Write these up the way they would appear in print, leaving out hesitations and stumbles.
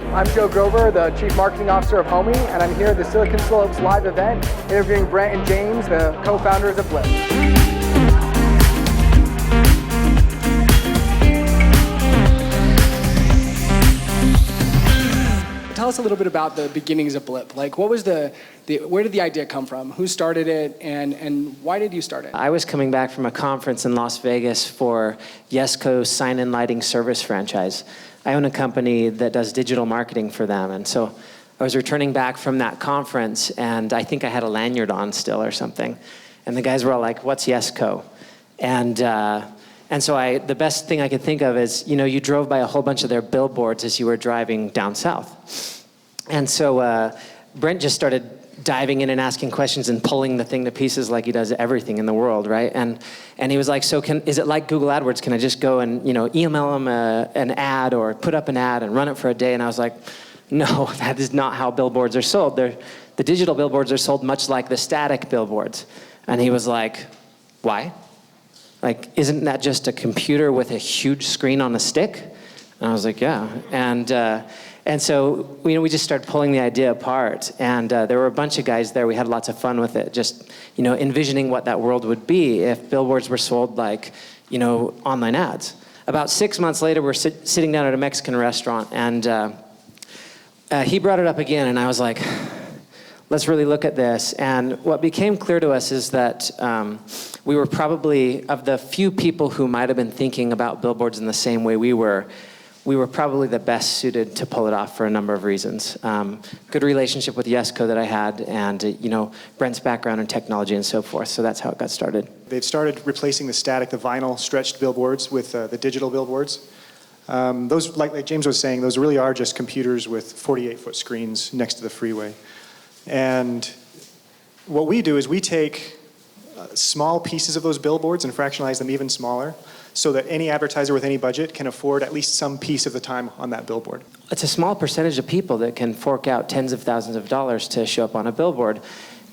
I'm Joe Grover, the Chief Marketing Officer of Homie, and I'm here at the SiliconSlopes live event interviewing Brent and James, the co-founders of Blip. Tell us a little bit about the beginnings of Blip. Like, what was where did the idea come from? Who started it, and why did you start it? I was coming back from a conference in Las Vegas for Yesco's sign-in lighting service franchise. I own a company that does digital marketing for them, and so I was returning back from that conference, and I think I had a lanyard on still or something, and the guys were all like, "What's Yesco?" And so the best thing I could think of is, you drove by a whole bunch of their billboards as you were driving down south. And so Brent just started diving in and asking questions and pulling the thing to pieces like he does everything in the world, right? And he was like, is it like Google AdWords? Can I just go and, email them an ad or put up an ad and run it for a day? And I was like, no, that is not how billboards are sold. The digital billboards are sold much like the static billboards. And he was like, why? Like, isn't that just a computer with a huge screen on a stick? And I was like, yeah. And so, we just started pulling the idea apart. And there were a bunch of guys there. We had lots of fun with it, just, envisioning what that world would be if billboards were sold like, online ads. About 6 months later, we're sitting down at a Mexican restaurant, and he brought it up again, and I was like, let's really look at this. And what became clear to us is that we were probably, of the few people who might have been thinking about billboards in the same way we were probably the best suited to pull it off for a number of reasons. Good relationship with Yesco that I had, and Brent's background in technology and so forth. So that's how it got started. They've started replacing the vinyl stretched billboards with the digital billboards. Those, like James was saying, those really are just computers with 48-foot screens next to the freeway. And what we do is we take small pieces of those billboards and fractionalize them even smaller, so that any advertiser with any budget can afford at least some piece of the time on that billboard. It's a small percentage of people that can fork out tens of thousands of dollars to show up on a billboard.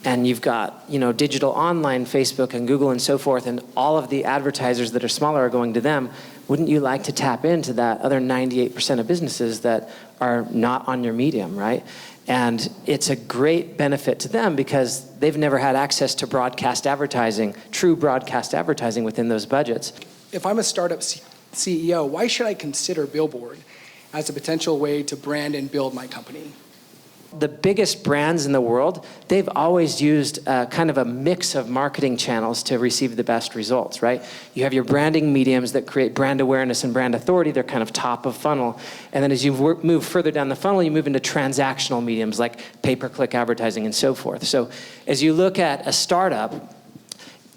And you've got, digital online, Facebook and Google and so forth, and all of the advertisers that are smaller are going to them. Wouldn't you like to tap into that other 98% of businesses that are not on your medium, right? And it's a great benefit to them because they've never had access to broadcast advertising, true broadcast advertising within those budgets. If I'm a startup CEO, why should I consider Billboard as a potential way to brand and build my company? The biggest brands in the world, they've always used kind of a mix of marketing channels to receive the best results, right? You have your branding mediums that create brand awareness and brand authority. They're kind of top of funnel. And then as you move further down the funnel, you move into transactional mediums like pay-per-click advertising and so forth. So as you look at a startup,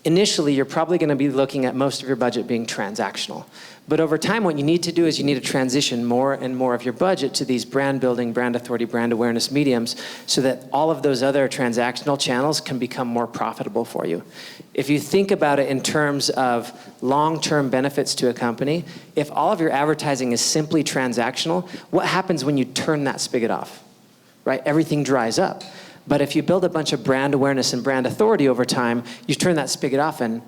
initially, you're probably going to be looking at most of your budget being transactional. But over time, what you need to do is you need to transition more and more of your budget to these brand building, brand authority, brand awareness mediums so that all of those other transactional channels can become more profitable for you. If you think about it in terms of long-term benefits to a company, if all of your advertising is simply transactional, what happens when you turn that spigot off, right? Everything dries up. But if you build a bunch of brand awareness and brand authority over time, you turn that spigot off and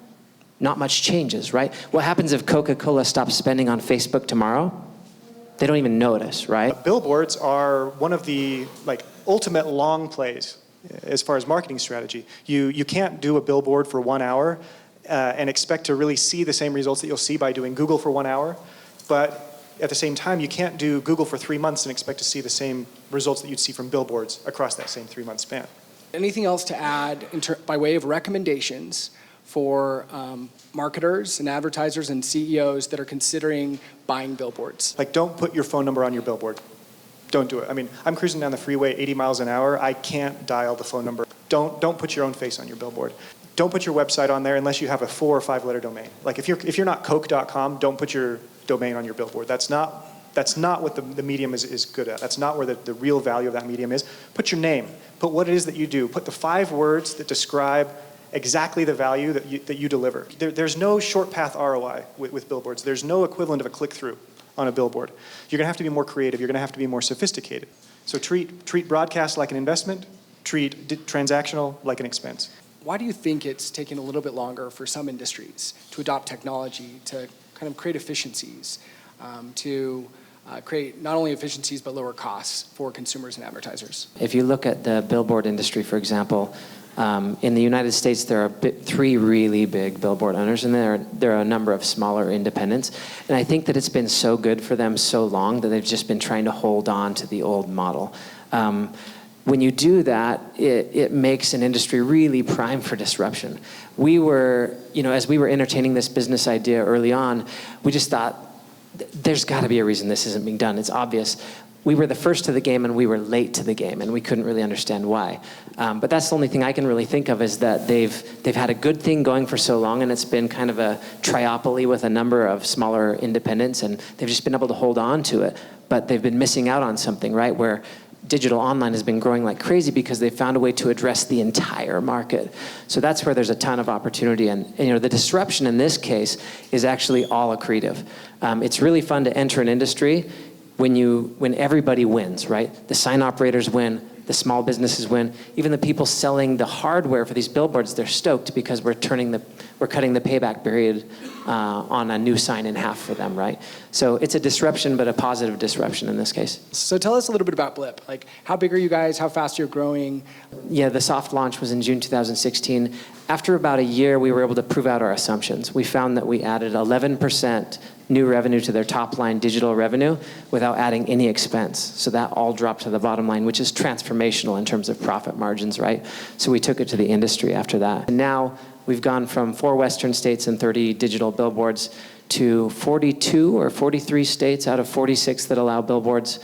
not much changes, right? What happens if Coca-Cola stops spending on Facebook tomorrow? They don't even notice, right? Billboards are one of the ultimate long plays as far as marketing strategy. You can't do a billboard for 1 hour and expect to really see the same results that you'll see by doing Google for 1 hour, but at the same time, you can't do Google for 3 months and expect to see the same results that you'd see from billboards across that same 3-month span. Anything else to add by way of recommendations for marketers and advertisers and CEOs that are considering buying billboards? Don't put your phone number on your billboard. Don't do it. I mean, I'm cruising down the freeway 80 miles an hour. I can't dial the phone number. Don't put your own face on your billboard. Don't put your website on there unless you have a 4 or 5 letter domain. Like if you're not Coke.com, don't put your domain on your billboard. That's not what the medium is good at. That's not where the real value of that medium is. Put your name. Put what it is that you do. Put the 5 words that describe exactly the value that you deliver. There's no short path ROI with billboards. There's no equivalent of a click-through on a billboard. You're going to have to be more creative. You're going to have to be more sophisticated. So treat broadcast like an investment. Treat transactional like an expense. Why do you think it's taking a little bit longer for some industries to adopt technology, to kind of create efficiencies, to create not only efficiencies but lower costs for consumers and advertisers. If you look at the billboard industry, for example, in the United States, there are three really big billboard owners, and there are a number of smaller independents. And I think that it's been so good for them so long that they've just been trying to hold on to the old model. When you do that, it makes an industry really prime for disruption. We were, as we were entertaining this business idea early on, we just thought, there's got to be a reason this isn't being done. It's obvious. We were the first to the game and we were late to the game, and we couldn't really understand why. But that's the only thing I can really think of, is that they've had a good thing going for so long, and it's been kind of a triopoly with a number of smaller independents, and they've just been able to hold on to it. But they've been missing out on something, right? Where digital online has been growing like crazy because they found a way to address the entire market. So that's where there's a ton of opportunity. And the disruption in this case is actually all accretive. It's really fun to enter an industry when everybody wins, right? The sign operators win, the small businesses win, even the people selling the hardware for these billboards, they're stoked because we're cutting the payback period on a new sign in half for them, right? So it's a disruption, but a positive disruption in this case. So tell us a little bit about Blip. Like, how big are you guys? How fast you're growing? Yeah, the soft launch was in June 2016. After about a year, we were able to prove out our assumptions. We found that we added 11% new revenue to their top line digital revenue without adding any expense. So that all dropped to the bottom line, which is transformational in terms of profit margins, right? So we took it to the industry after that. And now we've gone from 4 Western states and 30 digital billboards to 42 or 43 states out of 46 that allow billboards.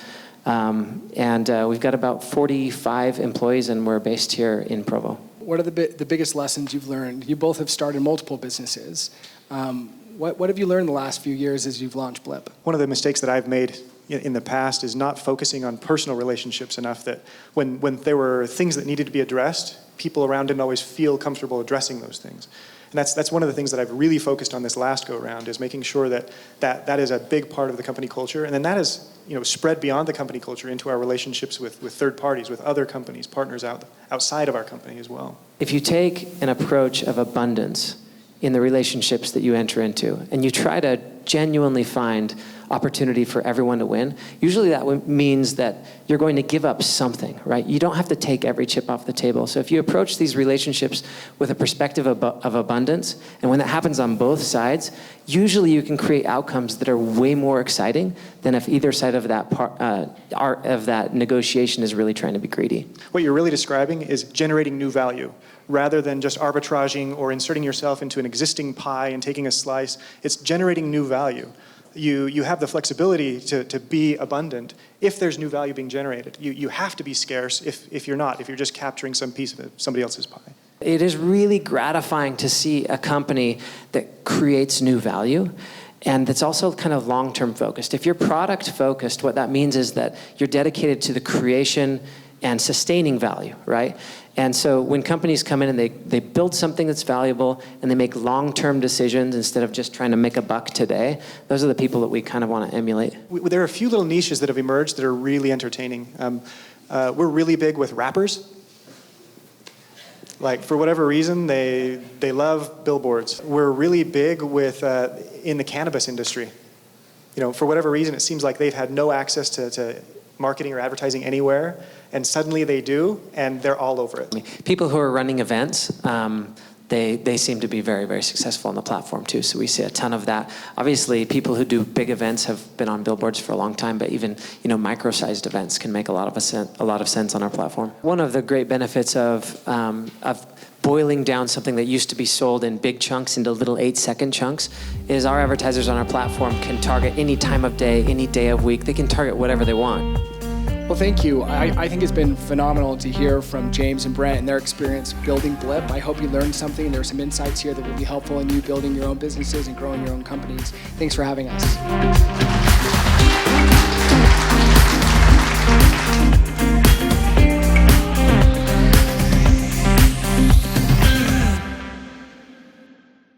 We've got about 45 employees, and we're based here in Provo. What are the biggest lessons you've learned? You both have started multiple businesses. What have you learned the last few years as you've launched Blip? One of the mistakes that I've made in the past is not focusing on personal relationships enough, that when there were things that needed to be addressed, people around didn't always feel comfortable addressing those things. And that's one of the things that I've really focused on this last go-around, is making sure that is a big part of the company culture. And then that is spread beyond the company culture into our relationships with third parties, with other companies, partners outside of our company as well. If you take an approach of abundance in the relationships that you enter into, and you try to genuinely find opportunity for everyone to win, usually that means that you're going to give up something, right? You don't have to take every chip off the table. So if you approach these relationships with a perspective of abundance, and when that happens on both sides, usually you can create outcomes that are way more exciting than if either side of that negotiation is really trying to be greedy. What you're really describing is generating new value, rather than just arbitraging or inserting yourself into an existing pie and taking a slice. It's generating new value. You have the flexibility to be abundant if there's new value being generated. You have to be scarce if you're not, if you're just capturing some piece of somebody else's pie. It is really gratifying to see a company that creates new value and that's also kind of long-term focused. If you're product focused, what that means is that you're dedicated to the creation and sustaining value, right? And so when companies come in and they build something that's valuable and they make long-term decisions instead of just trying to make a buck today, those are the people that we kind of want to emulate. There are a few little niches that have emerged that are really entertaining. We're really big with rappers. Like, for whatever reason, they love billboards. We're really big with in the cannabis industry. For whatever reason, it seems like they've had no access to marketing or advertising anywhere, and suddenly they do, and they're all over it. People who are running events, they seem to be very, very successful on the platform too, so we see a ton of that. Obviously, people who do big events have been on billboards for a long time, but even micro-sized events can make a lot of sense on our platform. One of the great benefits of boiling down something that used to be sold in big chunks into little 8-second chunks is our advertisers on our platform can target any time of day, any day of week. They can target whatever they want. Well, thank you. I think it's been phenomenal to hear from James and Brent and their experience building Blip. I hope you learned something, and there are some insights here that will be helpful in you building your own businesses and growing your own companies. Thanks for having us.